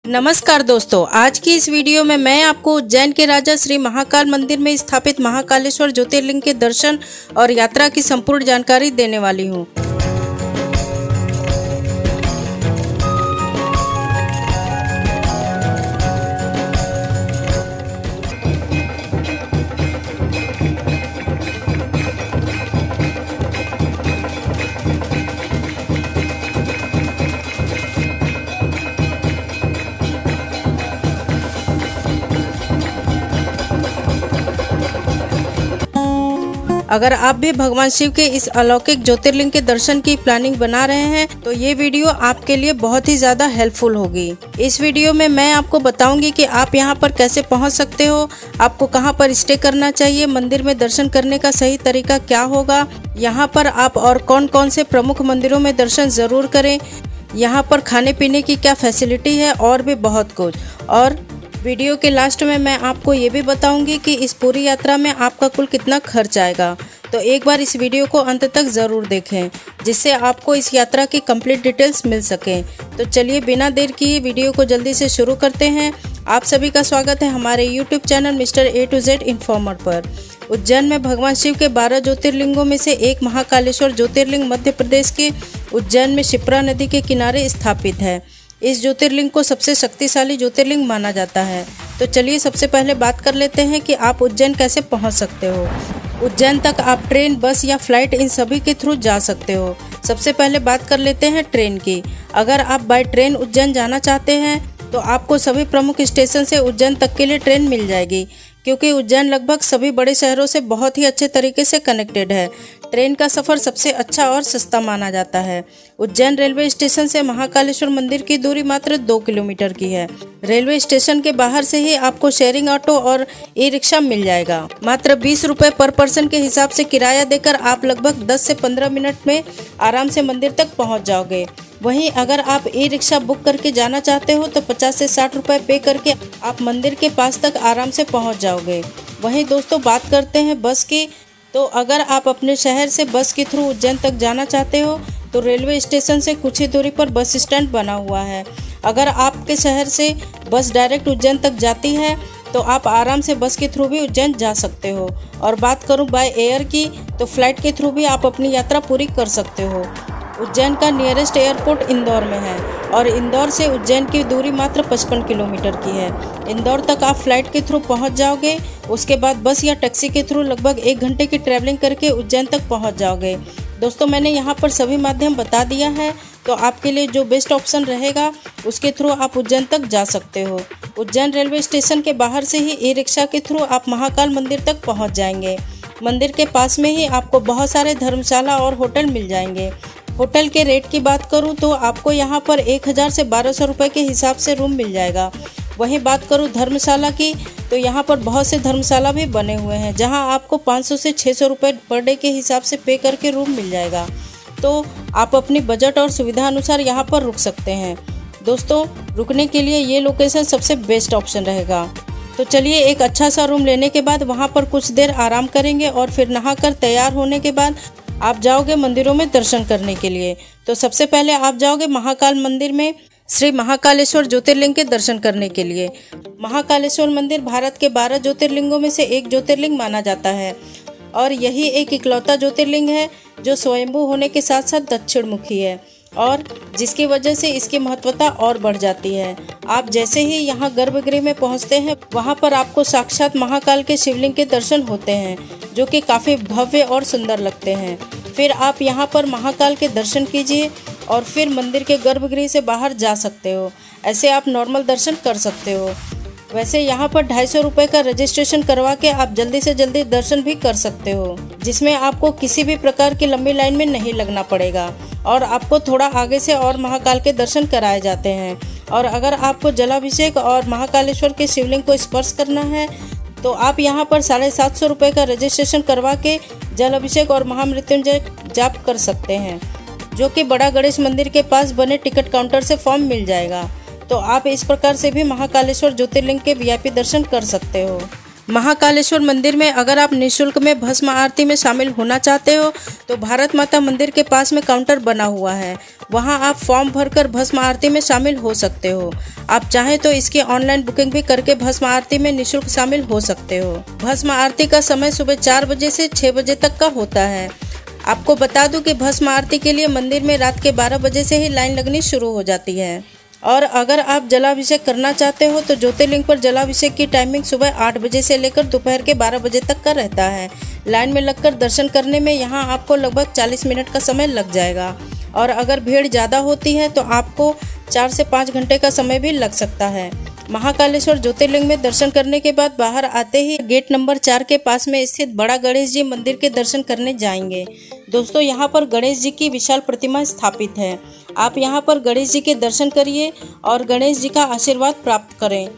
नमस्कार दोस्तों, आज की इस वीडियो में मैं आपको उज्जैन के राजा श्री महाकाल मंदिर में स्थापित महाकालेश्वर ज्योतिर्लिंग के दर्शन और यात्रा की संपूर्ण जानकारी देने वाली हूँ। अगर आप भी भगवान शिव के इस अलौकिक ज्योतिर्लिंग के दर्शन की प्लानिंग बना रहे हैं तो ये वीडियो आपके लिए बहुत ही ज़्यादा हेल्पफुल होगी। इस वीडियो में मैं आपको बताऊंगी कि आप यहां पर कैसे पहुंच सकते हो, आपको कहां पर स्टे करना चाहिए, मंदिर में दर्शन करने का सही तरीका क्या होगा, यहां पर आप और कौन कौन से प्रमुख मंदिरों में दर्शन ज़रूर करें, यहाँ पर खाने पीने की क्या फैसिलिटी है और भी बहुत कुछ। और वीडियो के लास्ट में मैं आपको ये भी बताऊंगी कि इस पूरी यात्रा में आपका कुल कितना खर्च आएगा। तो एक बार इस वीडियो को अंत तक ज़रूर देखें जिससे आपको इस यात्रा की कंप्लीट डिटेल्स मिल सकें। तो चलिए बिना देर किए वीडियो को जल्दी से शुरू करते हैं। आप सभी का स्वागत है हमारे YouTube channel mister A to Z informer पर। उज्जैन में भगवान शिव के 12 ज्योतिर्लिंगों में से एक महाकालेश्वर ज्योतिर्लिंग मध्य प्रदेश के उज्जैन में शिप्रा नदी के किनारे स्थापित है। इस ज्योतिर्लिंग को सबसे शक्तिशाली ज्योतिर्लिंग माना जाता है। तो चलिए सबसे पहले बात कर लेते हैं कि आप उज्जैन कैसे पहुंच सकते हो। उज्जैन तक आप ट्रेन, बस या फ्लाइट इन सभी के थ्रू जा सकते हो। सबसे पहले बात कर लेते हैं ट्रेन की। अगर आप बाय ट्रेन उज्जैन जाना चाहते हैं तो आपको सभी प्रमुख स्टेशन से उज्जैन तक के लिए ट्रेन मिल जाएगी, क्योंकि उज्जैन लगभग सभी बड़े शहरों से बहुत ही अच्छे तरीके से कनेक्टेड है। ट्रेन का सफ़र सबसे अच्छा और सस्ता माना जाता है। उज्जैन रेलवे स्टेशन से महाकालेश्वर मंदिर की दूरी मात्र 2 किलोमीटर की है। रेलवे स्टेशन के बाहर से ही आपको शेयरिंग ऑटो और ई रिक्शा मिल जाएगा। मात्र 20 रुपये पर पर्सन के हिसाब से किराया देकर आप लगभग 10 से 15 मिनट में आराम से मंदिर तक पहुँच जाओगे। वहीं अगर आप ई रिक्शा बुक करके जाना चाहते हो तो 50 से 60 रुपये पे करके आप मंदिर के पास तक आराम से पहुंच जाओगे। वहीं दोस्तों बात करते हैं बस की। तो अगर आप अपने शहर से बस के थ्रू उज्जैन तक जाना चाहते हो तो रेलवे स्टेशन से कुछ ही दूरी पर बस स्टैंड बना हुआ है। अगर आपके शहर से बस डायरेक्ट उज्जैन तक जाती है तो आप आराम से बस के थ्रू भी उज्जैन जा सकते हो। और बात करूं बाय एयर की तो फ्लाइट के थ्रू भी आप अपनी यात्रा पूरी कर सकते हो। उज्जैन का नियरेस्ट एयरपोर्ट इंदौर में है और इंदौर से उज्जैन की दूरी मात्र 55 किलोमीटर की है। इंदौर तक आप फ्लाइट के थ्रू पहुंच जाओगे। उसके बाद बस या टैक्सी के थ्रू लगभग 1 घंटे की ट्रैवलिंग करके उज्जैन तक पहुंच जाओगे। दोस्तों मैंने यहां पर सभी माध्यम बता दिया है, तो आपके लिए जो बेस्ट ऑप्शन रहेगा उसके थ्रू आप उज्जैन तक जा सकते हो। उज्जैन रेलवे स्टेशन के बाहर से ही ई रिक्शा के थ्रू आप महाकाल मंदिर तक पहुँच जाएंगे। मंदिर के पास में ही आपको बहुत सारे धर्मशाला और होटल मिल जाएंगे। होटल के रेट की बात करूं तो आपको यहां पर 1000 से 1200 रुपये के हिसाब से रूम मिल जाएगा। वहीं बात करूं धर्मशाला की तो यहां पर बहुत से धर्मशाला भी बने हुए हैं जहां आपको 500 से 600 रुपये पर डे के हिसाब से पे करके रूम मिल जाएगा। तो आप अपनी बजट और सुविधा अनुसार यहां पर रुक सकते हैं। दोस्तों रुकने के लिए ये लोकेशन सबसे बेस्ट ऑप्शन रहेगा। तो चलिए एक अच्छा सा रूम लेने के बाद वहाँ पर कुछ देर आराम करेंगे और फिर नहाकर तैयार होने के बाद आप जाओगे मंदिरों में दर्शन करने के लिए। तो सबसे पहले आप जाओगे महाकाल मंदिर में श्री महाकालेश्वर ज्योतिर्लिंग के दर्शन करने के लिए। महाकालेश्वर मंदिर भारत के 12 ज्योतिर्लिंगों में से एक ज्योतिर्लिंग माना जाता है और यही एक इकलौता ज्योतिर्लिंग है जो स्वयंभू होने के साथ साथ दक्षिण मुखी है और जिसकी वजह से इसकी महत्वता और बढ़ जाती है। आप जैसे ही यहाँ गर्भगृह में पहुँचते हैं वहाँ पर आपको साक्षात महाकाल के शिवलिंग के दर्शन होते हैं जो कि काफ़ी भव्य और सुंदर लगते हैं। फिर आप यहाँ पर महाकाल के दर्शन कीजिए और फिर मंदिर के गर्भगृह से बाहर जा सकते हो। ऐसे आप नॉर्मल दर्शन कर सकते हो। वैसे यहाँ पर 250 रुपये का रजिस्ट्रेशन करवा के आप जल्दी से जल्दी दर्शन भी कर सकते हो, जिसमें आपको किसी भी प्रकार की लंबी लाइन में नहीं लगना पड़ेगा और आपको थोड़ा आगे से और महाकाल के दर्शन कराए जाते हैं। और अगर आपको जलाभिषेक और महाकालेश्वर के शिवलिंग को स्पर्श करना है तो आप यहाँ पर 750 रुपये का रजिस्ट्रेशन करवा के जल अभिषेक और महामृत्युंजय जाप कर सकते हैं, जो कि बड़ा गणेश मंदिर के पास बने टिकट काउंटर से फॉर्म मिल जाएगा। तो आप इस प्रकार से भी महाकालेश्वर ज्योतिर्लिंग के VIP दर्शन कर सकते हो। महाकालेश्वर मंदिर में अगर आप निःशुल्क में भस्म आरती में शामिल होना चाहते हो तो भारत माता मंदिर के पास में काउंटर बना हुआ है, वहां आप फॉर्म भरकर भस्म आरती में शामिल हो सकते हो। आप चाहें तो इसकी ऑनलाइन बुकिंग भी करके भस्म आरती में निःशुल्क शामिल हो सकते हो। भस्म आरती का समय सुबह 4 बजे से 6 बजे तक का होता है। आपको बता दूं कि भस्म आरती के लिए मंदिर में रात के 12 बजे से ही लाइन लगनी शुरू हो जाती है। और अगर आप जलाभिषेक करना चाहते हो तो ज्योतिर्लिंग पर जलाभिषेक की टाइमिंग सुबह 8 बजे से लेकर दोपहर के 12 बजे तक का रहता है। लाइन में लगकर दर्शन करने में यहाँ आपको लगभग 40 मिनट का समय लग जाएगा और अगर भीड़ ज़्यादा होती है तो आपको 4 से 5 घंटे का समय भी लग सकता है। महाकालेश्वर ज्योतिर्लिंग में दर्शन करने के बाद बाहर आते ही गेट नंबर 4 के पास में स्थित बड़ा गणेश जी मंदिर के दर्शन करने जाएंगे। दोस्तों, यहाँ पर गणेश जी की विशाल प्रतिमा स्थापित है। आप यहाँ पर गणेश जी के दर्शन करिए और गणेश जी का आशीर्वाद प्राप्त करें।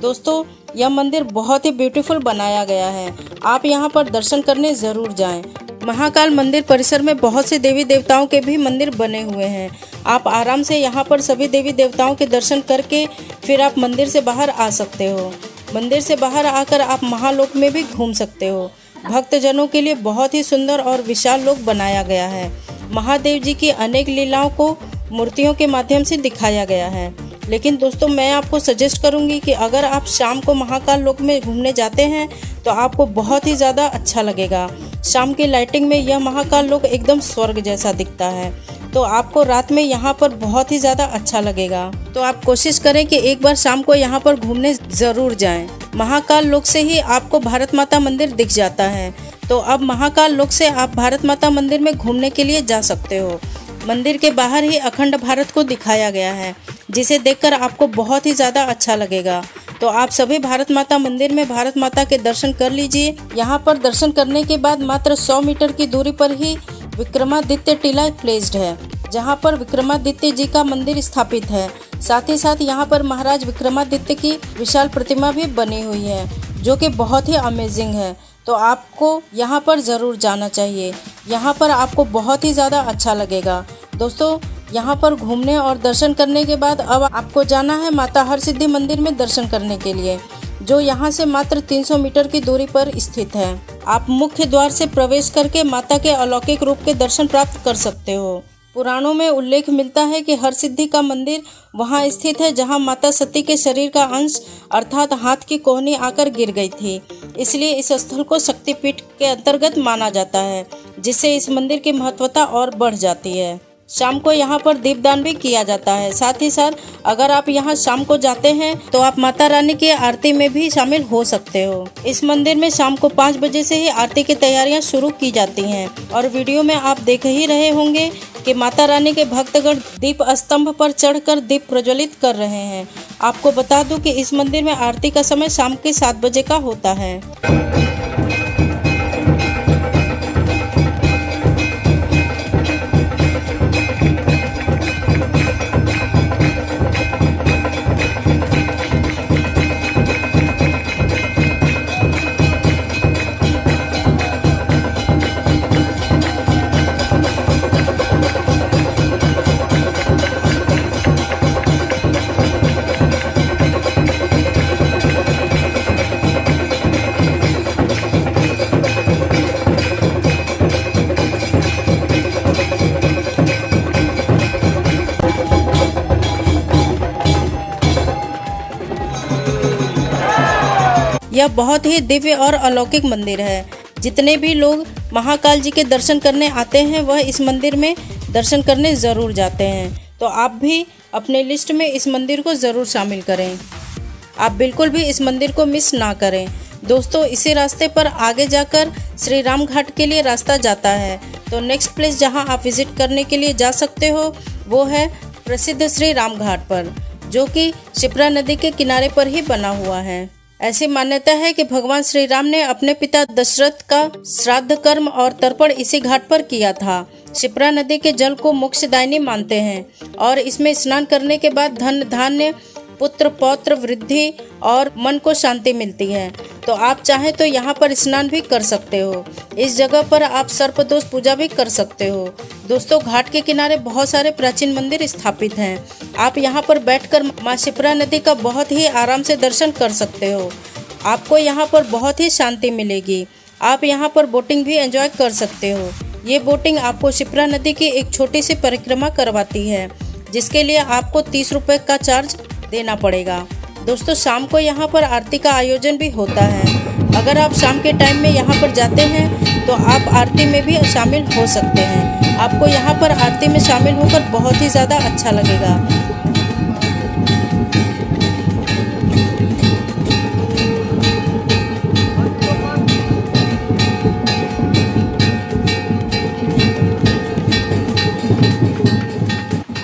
दोस्तों, यह मंदिर बहुत ही ब्यूटीफुल बनाया गया है, आप यहाँ पर दर्शन करने ज़रूर जाएं। महाकाल मंदिर परिसर में बहुत से देवी देवताओं के भी मंदिर बने हुए हैं। आप आराम से यहाँ पर सभी देवी देवताओं के दर्शन करके फिर आप मंदिर से बाहर आ सकते हो। मंदिर से बाहर आकर आप महालोक में भी घूम सकते हो। भक्तजनों के लिए बहुत ही सुंदर और विशाल लोक बनाया गया है। महादेव जी की अनेक लीलाओं को मूर्तियों के माध्यम से दिखाया गया है। लेकिन दोस्तों, मैं आपको सजेस्ट करूंगी कि अगर आप शाम को महाकाल लोक में घूमने जाते हैं तो आपको बहुत ही ज़्यादा अच्छा लगेगा। शाम की लाइटिंग में यह महाकाल लोक एकदम स्वर्ग जैसा दिखता है, तो आपको रात में यहाँ पर बहुत ही ज़्यादा अच्छा लगेगा। तो आप कोशिश करें कि एक बार शाम को यहाँ पर घूमने ज़रूर जाएं। महाकाल लोक से ही आपको भारत माता मंदिर दिख जाता है, तो अब महाकाल लोक से आप भारत माता मंदिर में घूमने के लिए जा सकते हो। मंदिर के बाहर ही अखंड भारत को दिखाया गया है, जिसे देखकर आपको बहुत ही ज़्यादा अच्छा लगेगा। तो आप सभी भारत माता मंदिर में भारत माता के दर्शन कर लीजिए। यहाँ पर दर्शन करने के बाद मात्र 100 मीटर की दूरी पर ही विक्रमादित्य टीला प्लेस्ड है, जहाँ पर विक्रमादित्य जी का मंदिर स्थापित है। साथ ही साथ यहाँ पर महाराज विक्रमादित्य की विशाल प्रतिमा भी बनी हुई है, जो कि बहुत ही अमेजिंग है। तो आपको यहाँ पर ज़रूर जाना चाहिए। यहाँ पर आपको बहुत ही ज़्यादा अच्छा लगेगा। दोस्तों, यहाँ पर घूमने और दर्शन करने के बाद अब आपको जाना है माता हरसिद्धि मंदिर में दर्शन करने के लिए, जो यहाँ से मात्र 300 मीटर की दूरी पर स्थित है। आप मुख्य द्वार से प्रवेश करके माता के अलौकिक रूप के दर्शन प्राप्त कर सकते हो। पुराणों में उल्लेख मिलता है कि हरसिद्धि का मंदिर वहां स्थित है जहां माता सती के शरीर का अंश अर्थात हाथ की कोहनी आकर गिर गई थी। इसलिए इस स्थल को शक्तिपीठ के अंतर्गत माना जाता है, जिससे इस मंदिर की महत्वता और बढ़ जाती है। शाम को यहाँ पर दीपदान भी किया जाता है। साथ ही साथ अगर आप यहाँ शाम को जाते हैं तो आप माता रानी की आरती में भी शामिल हो सकते हो। इस मंदिर में शाम को 5 बजे से ही आरती की तैयारियां शुरू की जाती हैं और वीडियो में आप देख ही रहे होंगे कि माता रानी के भक्तगण दीप स्तंभ पर चढ़कर दीप प्रज्वलित कर रहे हैं। आपको बता दूं कि इस मंदिर में आरती का समय शाम के 7 बजे का होता है। यह बहुत ही दिव्य और अलौकिक मंदिर है। जितने भी लोग महाकाल जी के दर्शन करने आते हैं वह इस मंदिर में दर्शन करने ज़रूर जाते हैं। तो आप भी अपने लिस्ट में इस मंदिर को ज़रूर शामिल करें। आप बिल्कुल भी इस मंदिर को मिस ना करें। दोस्तों, इसी रास्ते पर आगे जाकर श्री राम घाट के लिए रास्ता जाता है। तो नेक्स्ट प्लेस जहां आप विजिट करने के लिए जा सकते हो वो है प्रसिद्ध श्री राम घाट पर, जो कि शिप्रा नदी के किनारे पर ही बना हुआ है। ऐसी मान्यता है कि भगवान श्री राम ने अपने पिता दशरथ का श्राद्ध कर्म और तर्पण इसी घाट पर किया था। शिप्रा नदी के जल को मोक्षदायिनी मानते हैं और इसमें स्नान करने के बाद धन धान्य पुत्र पौत्र वृद्धि और मन को शांति मिलती है। तो आप चाहें तो यहाँ पर स्नान भी कर सकते हो। इस जगह पर आप सर्पदोष पूजा भी कर सकते हो। दोस्तों, घाट के किनारे बहुत सारे प्राचीन मंदिर स्थापित हैं। आप यहाँ पर बैठकर माँ शिप्रा नदी का बहुत ही आराम से दर्शन कर सकते हो। आपको यहाँ पर बहुत ही शांति मिलेगी। आप यहाँ पर बोटिंग भी एंजॉय कर सकते हो। ये बोटिंग आपको शिप्रा नदी की एक छोटी सी परिक्रमा करवाती है, जिसके लिए आपको 30 रुपये का चार्ज देना पड़ेगा। दोस्तों, शाम को यहाँ पर आरती का आयोजन भी होता है। अगर आप शाम के टाइम में यहाँ पर जाते हैं तो आप आरती में भी शामिल हो सकते हैं। आपको यहाँ पर आरती में शामिल होकर बहुत ही ज़्यादा अच्छा लगेगा।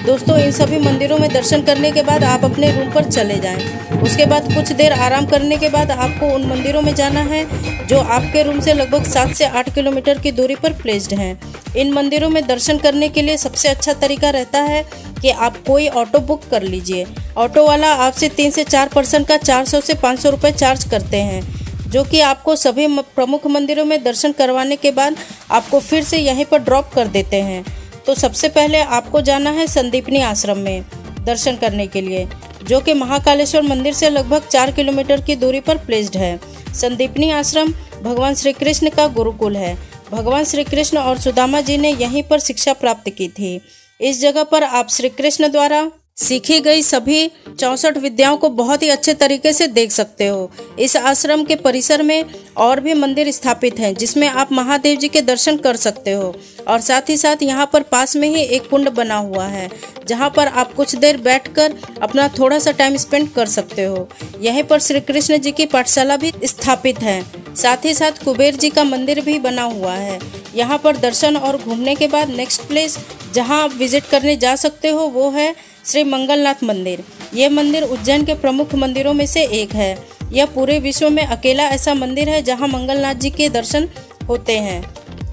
दोस्तों, इन सभी मंदिरों में दर्शन करने के बाद आप अपने रूम पर चले जाएं। उसके बाद कुछ देर आराम करने के बाद आपको उन मंदिरों में जाना है जो आपके रूम से लगभग 7 से 8 किलोमीटर की दूरी पर प्लेस्ड हैं। इन मंदिरों में दर्शन करने के लिए सबसे अच्छा तरीका रहता है कि आप कोई ऑटो बुक कर लीजिए। ऑटो वाला आपसे 3 से 4 पर्सन का 400 से 500 रुपये चार्ज करते हैं, जो कि आपको सभी प्रमुख मंदिरों में दर्शन करवाने के बाद आपको फिर से यहीं पर ड्रॉप कर देते हैं। तो सबसे पहले आपको जाना है संदीपनी आश्रम में दर्शन करने के लिए, जो कि महाकालेश्वर मंदिर से लगभग 4 किलोमीटर की दूरी पर प्लेस्ड है। संदीपनी आश्रम भगवान श्री कृष्ण का गुरुकुल है। भगवान श्री कृष्ण और सुदामा जी ने यहीं पर शिक्षा प्राप्त की थी। इस जगह पर आप श्री कृष्ण द्वारा सीखी गई सभी 64 विद्याओं को बहुत ही अच्छे तरीके से देख सकते हो। इस आश्रम के परिसर में और भी मंदिर स्थापित हैं, जिसमें आप महादेव जी के दर्शन कर सकते हो। और साथ ही साथ यहाँ पर पास में ही एक कुंड बना हुआ है, जहाँ पर आप कुछ देर बैठकर अपना थोड़ा सा टाइम स्पेंड कर सकते हो। यहीं पर श्री कृष्ण जी की पाठशाला भी स्थापित है। साथ ही साथ कुबेर जी का मंदिर भी बना हुआ है। यहाँ पर दर्शन और घूमने के बाद नेक्स्ट प्लेस जहाँ आप विजिट करने जा सकते हो वो है श्री मंगलनाथ मंदिर। ये मंदिर उज्जैन के प्रमुख मंदिरों में से एक है। यह पूरे विश्व में अकेला ऐसा मंदिर है जहाँ मंगलनाथ जी के दर्शन होते हैं।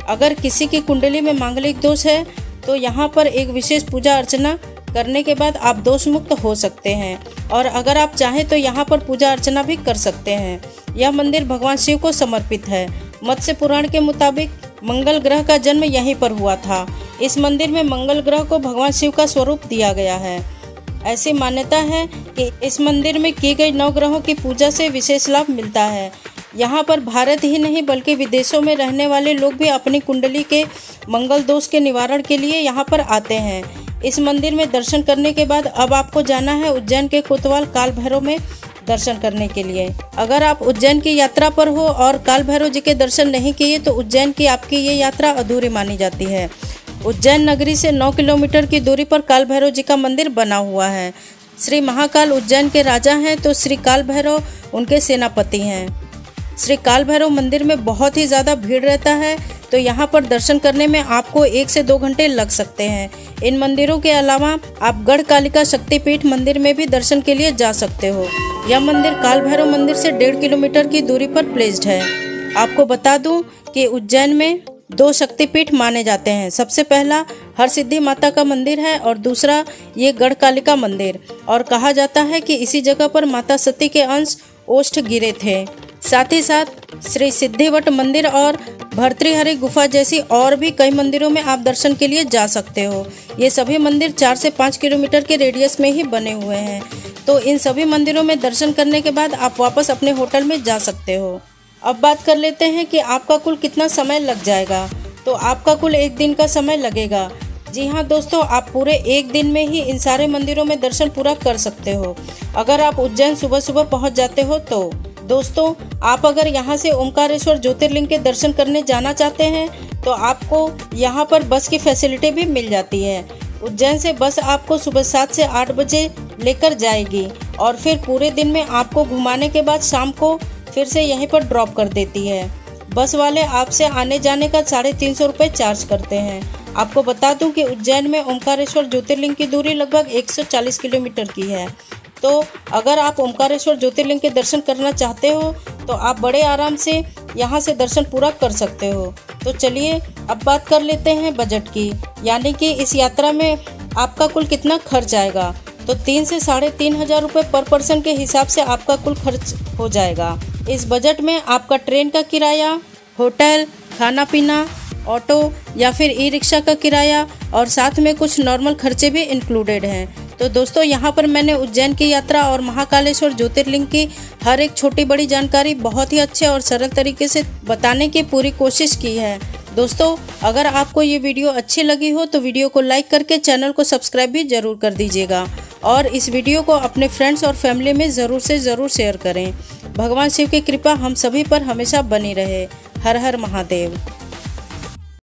अगर किसी की कुंडली में मांगलिक दोष है तो यहाँ पर एक विशेष पूजा अर्चना करने के बाद आप दोष मुक्त हो सकते हैं, और अगर आप चाहें तो यहाँ पर पूजा अर्चना भी कर सकते हैं। यह मंदिर भगवान शिव को समर्पित है। मत्स्य पुराण के मुताबिक मंगल ग्रह का जन्म यहीं पर हुआ था। इस मंदिर में मंगल ग्रह को भगवान शिव का स्वरूप दिया गया है। ऐसी मान्यता है कि इस मंदिर में की गई 9 ग्रहों की पूजा से विशेष लाभ मिलता है। यहाँ पर भारत ही नहीं बल्कि विदेशों में रहने वाले लोग भी अपनी कुंडली के मंगल दोष के निवारण के लिए यहाँ पर आते हैं। इस मंदिर में दर्शन करने के बाद अब आपको जाना है उज्जैन के कोतवाल काल भैरव में दर्शन करने के लिए। अगर आप उज्जैन की यात्रा पर हो और काल भैरव जी के दर्शन नहीं किए तो उज्जैन की आपकी ये यात्रा अधूरी मानी जाती है। उज्जैन नगरी से 9 किलोमीटर की दूरी पर काल भैरव जी का मंदिर बना हुआ है। श्री महाकाल उज्जैन के राजा हैं तो श्री काल भैरव उनके सेनापति हैं। श्री काल भैरव मंदिर में बहुत ही ज़्यादा भीड़ रहता है, तो यहाँ पर दर्शन करने में आपको 1 से 2 घंटे लग सकते हैं। इन मंदिरों के अलावा आप गढ़कालिका शक्तिपीठ मंदिर में भी दर्शन के लिए जा सकते हो। यह मंदिर काल भैरव मंदिर से 1.5 किलोमीटर की दूरी पर प्लेस्ड है। आपको बता दूं कि उज्जैन में 2 शक्तिपीठ माने जाते हैं। सबसे पहला हरसिद्धि माता का मंदिर है और दूसरा ये गढ़कालिका मंदिर, और कहा जाता है कि इसी जगह पर माता सती के अंश ओष्ठ गिरे थे। साथ ही साथ श्री सिद्धिवट मंदिर और भर्तृहरि गुफा जैसी और भी कई मंदिरों में आप दर्शन के लिए जा सकते हो। ये सभी मंदिर 4 से 5 किलोमीटर के रेडियस में ही बने हुए हैं। तो इन सभी मंदिरों में दर्शन करने के बाद आप वापस अपने होटल में जा सकते हो। अब बात कर लेते हैं कि आपका कुल कितना समय लग जाएगा। तो आपका कुल 1 दिन का समय लगेगा। जी हाँ दोस्तों, आप पूरे 1 दिन में ही इन सारे मंदिरों में दर्शन पूरा कर सकते हो, अगर आप उज्जैन सुबह सुबह पहुँच जाते हो तो। दोस्तों, आप अगर यहाँ से ओमकारेश्वर ज्योतिर्लिंग के दर्शन करने जाना चाहते हैं तो आपको यहाँ पर बस की फैसिलिटी भी मिल जाती है। उज्जैन से बस आपको सुबह 7 से 8 बजे लेकर जाएगी और फिर पूरे दिन में आपको घुमाने के बाद शाम को फिर से यहीं पर ड्रॉप कर देती है। बस वाले आपसे आने जाने का 350 रुपये चार्ज करते हैं। आपको बता दूं कि उज्जैन में ओमकारेश्वर ज्योतिर्लिंग की दूरी लगभग 140 किलोमीटर की है। तो अगर आप ओमकारेश्वर ज्योतिर्लिंग के दर्शन करना चाहते हो तो आप बड़े आराम से यहाँ से दर्शन पूरा कर सकते हो। तो चलिए अब बात कर लेते हैं बजट की, यानी कि इस यात्रा में आपका कुल कितना खर्च आएगा। तो 3 से 3,500 रुपये पर पर्सन के हिसाब से आपका कुल खर्च हो जाएगा। इस बजट में आपका ट्रेन का किराया, होटल, खाना पीना, ऑटो या फिर ई रिक्शा का किराया और साथ में कुछ नॉर्मल खर्चे भी इंक्लूडेड हैं। तो दोस्तों यहाँ पर मैंने उज्जैन की यात्रा और महाकालेश्वर ज्योतिर्लिंग की हर एक छोटी बड़ी जानकारी बहुत ही अच्छे और सरल तरीके से बताने की पूरी कोशिश की है। दोस्तों अगर आपको ये वीडियो अच्छी लगी हो तो वीडियो को लाइक करके चैनल को सब्सक्राइब भी ज़रूर कर दीजिएगा और इस वीडियो को अपने फ्रेंड्स और फैमिली में ज़रूर से ज़रूर शेयर करें। भगवान शिव की कृपा हम सभी पर हमेशा बनी रहे। हर हर महादेव।